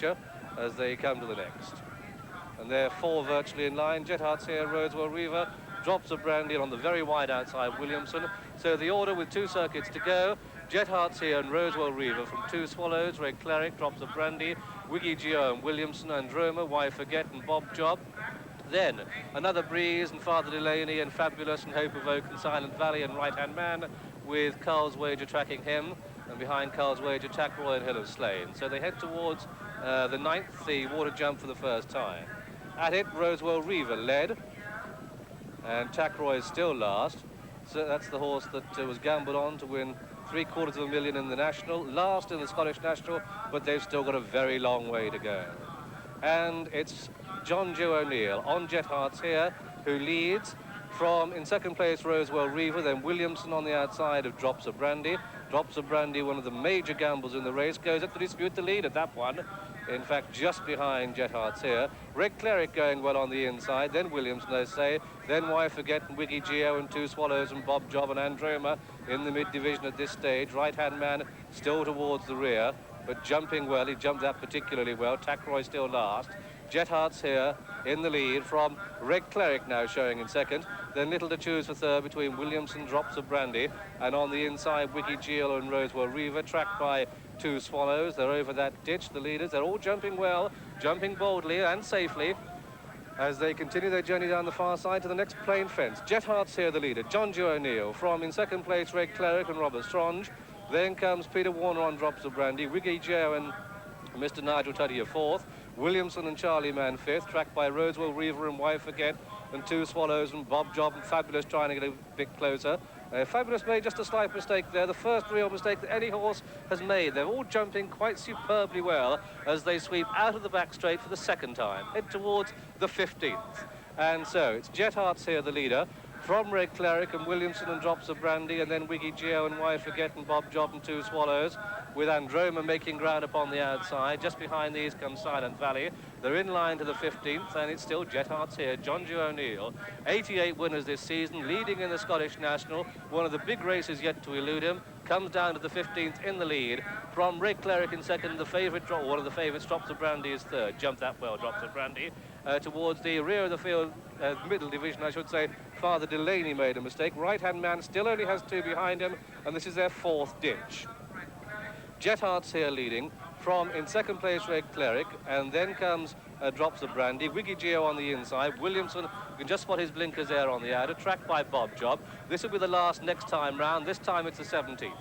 as they come to the next. And they're four virtually in line. Jet Hearts here, Rosewell Reaver, drops of brandy on the very wide outside Williamson. So the order with 2 circuits to go. Jet Hearts here and Rosewell Reaver from 2 Swallows, Red Cleric, drops of brandy, Wiggy Geo and Williamson, Androma, Why Forget and Bob Job. Then another breeze and Father Delaney and Fabulous and Hope of Oak and Silent Valley and Right Hand Man with Carl's Wager tracking him, and behind Carl's Wager, Tackroy and Hill of Slain. So they head towards the 9th, the water jump for the first time. At it, Rosewell Reaver led, and Tackroy is still last. So that's the horse that was gambled on to win $750,000 in the National, last in the Scottish National, but they've still got a very long way to go. And it's John Joe O'Neill on Jet Hearts here, who leads from, in second place, Rosewell Reaver, then Williamson on the outside of Drops of Brandy. Drops of Brandy, one of the major gambles in the race, goes up to dispute the lead at that one. In fact, just behind Jet Hearts here. Red Cleric going well on the inside, then Williamson, they say, then Why Forget and Wiggy Geo and 2 Swallows and Bob Job and Androma in the mid-division at this stage. Right-hand man still towards the rear, but jumping well. He jumped that particularly well. Tackroy still last. Jet Hearts here in the lead from Red Cleric now showing in second. Then little to choose for third between Williamson, Drops of Brandy, and on the inside Wiggy Geo and Rosewell Reaver, tracked by 2 Swallows. They're over that ditch, the leaders. They're all jumping well, jumping boldly and safely as they continue their journey down the far side to the next plain fence. Jet Hearts here, the leader. John Joe O'Neill from, in second place, Red Cleric and Robert Stronge. Then comes Peter Warner on Drops of Brandy, Wiggy Geo and Mr. Nigel Tuddy fourth, Williamson and Charlie Man fifth, tracked by Rosewell Reaver and Why Forget, and 2 Swallows and Bob Job and Fabulous trying to get a bit closer. Fabulous made just a slight mistake there, the first real mistake that any horse has made. They're all jumping quite superbly well as they sweep out of the back straight for the second time, head towards the 15th. And so it's Jet Hearts here, the leader, from Red Cleric and Williamson and Drops of Brandy, and then Wiggy Geo and Why Forget and Bob Job and 2 Swallows, with Androma making ground upon the outside. Just behind these comes Silent Valley. They're in line to the 15th, and it's still Jet Hearts here. John Joe O'Neill, 88 winners this season, leading in the Scottish National. One of the big races yet to elude him. Comes down to the 15th in the lead. From Red Cleric in second, the favourite, one of the favourites, Drops of Brandy is third. Jumped that well, Drops of Brandy. Towards the rear of the field, middle division, I should say, Father Delaney made a mistake. Right-hand man still only has 2 behind him, and this is their 4th ditch. Jet Hearts here leading from, in second place, Red Cleric, and then comes Drops of Brandy, Wiggy Geo on the inside, Williamson, you can just spot his blinkers there on the outer, tracked by Bob Job. This will be the last next time round. This time it's the 17th.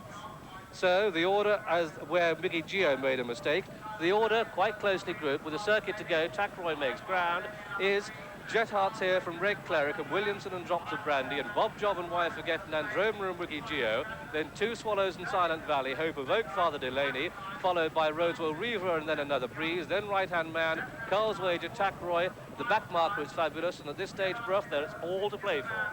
So the order, as where Wiggy Geo made a mistake, the order quite closely grouped with a circuit to go. Tackroy makes ground, is Jet Hearts here from Red Cleric and Williamson and Drops of Brandy and Bob Job and Why Forget and Androma and Wiggy Geo. Then 2 Swallows and Silent Valley, Hope of Oak, Father Delaney, followed by Rosewell Reaver and then another breeze. Then Right-Hand Man, Carl's Wager, Tackroy. The back marker is Fabulous, and at this stage, Brough, there it's all to play for.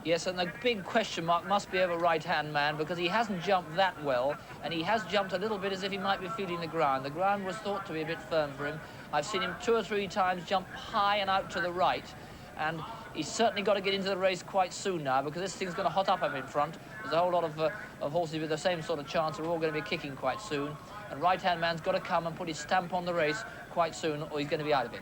Yes, and the big question mark must be over Right-Hand Man, because he hasn't jumped that well, and he has jumped a little bit as if he might be feeling the ground. The ground was thought to be a bit firm for him. I've seen him 2 or 3 times jump high and out to the right, and he's certainly got to get into the race quite soon now, because this thing's going to hot up in front. There's a whole lot of horses with the same sort of chance are all going to be kicking quite soon, and Right-Hand Man's got to come and put his stamp on the race quite soon, or he's going to be out of it.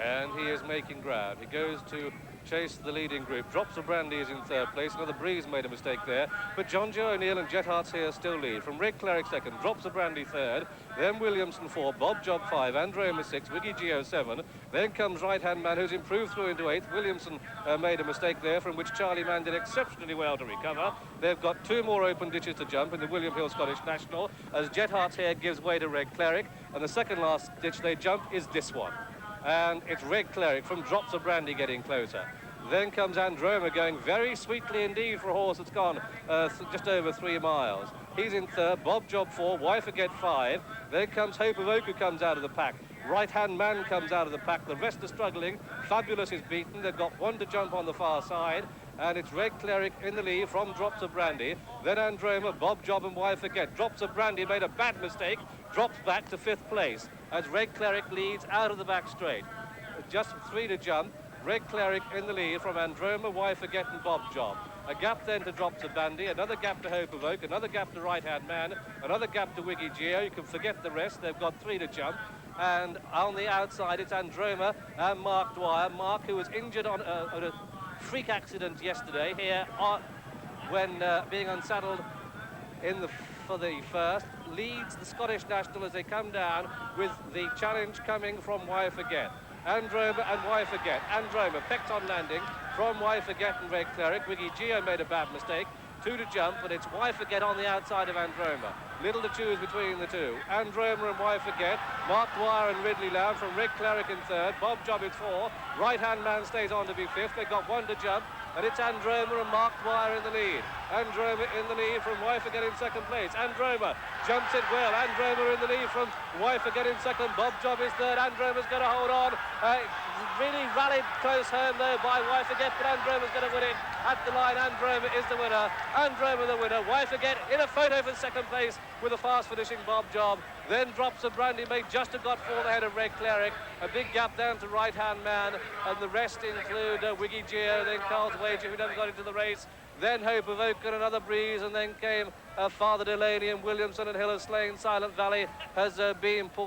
And he is making ground. He goes to chase the leading group. Drops of Brandy is in third place. Another breeze made a mistake there. But John Joe O'Neill and Jet Hearts here still lead. From Red Cleric second, Drops of Brandy third. Then Williamson 4, Bob Job 5, Androma 6, Wiggy Geo 7. Then comes Right-Hand Man, who's improved through into 8th. Williamson made a mistake there, from which Charlie Man did exceptionally well to recover. They've got 2 more open ditches to jump in the William Hill Scottish National, as Jet Hearts here gives way to Red Cleric. And the second last ditch they jump is this one. And it's Red Cleric from Drops of Brandy getting closer. Then comes Androma going very sweetly indeed for a horse that's gone just over 3 miles. He's in third, Bob Job 4, Why Forget 5. Then comes Hope of Oak, who comes out of the pack. Right-Hand Man comes out of the pack. The rest are struggling. Fabulous is beaten. They've got 1 to jump on the far side. And it's Red Cleric in the lead from Drops of Brandy. Then Androma, Bob Job and Why Forget. Drops of Brandy made a bad mistake, drops back to 5th place as Red Cleric leads out of the back straight. Just 3 to jump. Red Cleric in the lead from Androma, Why Forget and Bob Job. A gap then to Drop to Bandy, another gap to Hope of Oak, another gap to Right Hand Man, another gap to Wiggy Geo. You can forget the rest. They've got 3 to jump. And on the outside, it's Androma and Mark Dwyer. Mark, who was injured on a freak accident yesterday here when being unsaddled for the first, leads the Scottish national as they come down with the challenge coming from Why Forget. Androma and Why Forget. Androma pecked on landing from Why Forget and Red Cleric. Wiggy Geo made a bad mistake. 2 to jump, but it's Why Forget on the outside of Androma. Little to choose between the two. Androma and Why Forget. Mark Dwyer and Ridley Lamb from Red Cleric in 3rd. Bob Job is 4. Right-hand man stays on to be 5th. They've got 1 to jump. And it's Androma and Mark Dwyer in the lead. Androma in the lead from Why Forget in 2nd place. Androma jumps it well. Androma in the lead from Why Forget in 2nd. Bob Job is 3rd. Androma's going to hold on. Really rallied close home though by Why Forget, but Androma's going to win it at the line. Androma is the winner. Androma the winner. Why Forget in a photo for 2nd place with a fast finishing Bob Job. Then Drops of Brandy May just have got 4th ahead of Red Cleric. A big gap down to Right Hand Man, and the rest include Wiggy Geo, then Carl's Wager, who never got into the race. Then Hope of Oak and another breeze, and then came Father Delaney and Williamson, and Hill of Slane. Silent Valley has been pulled.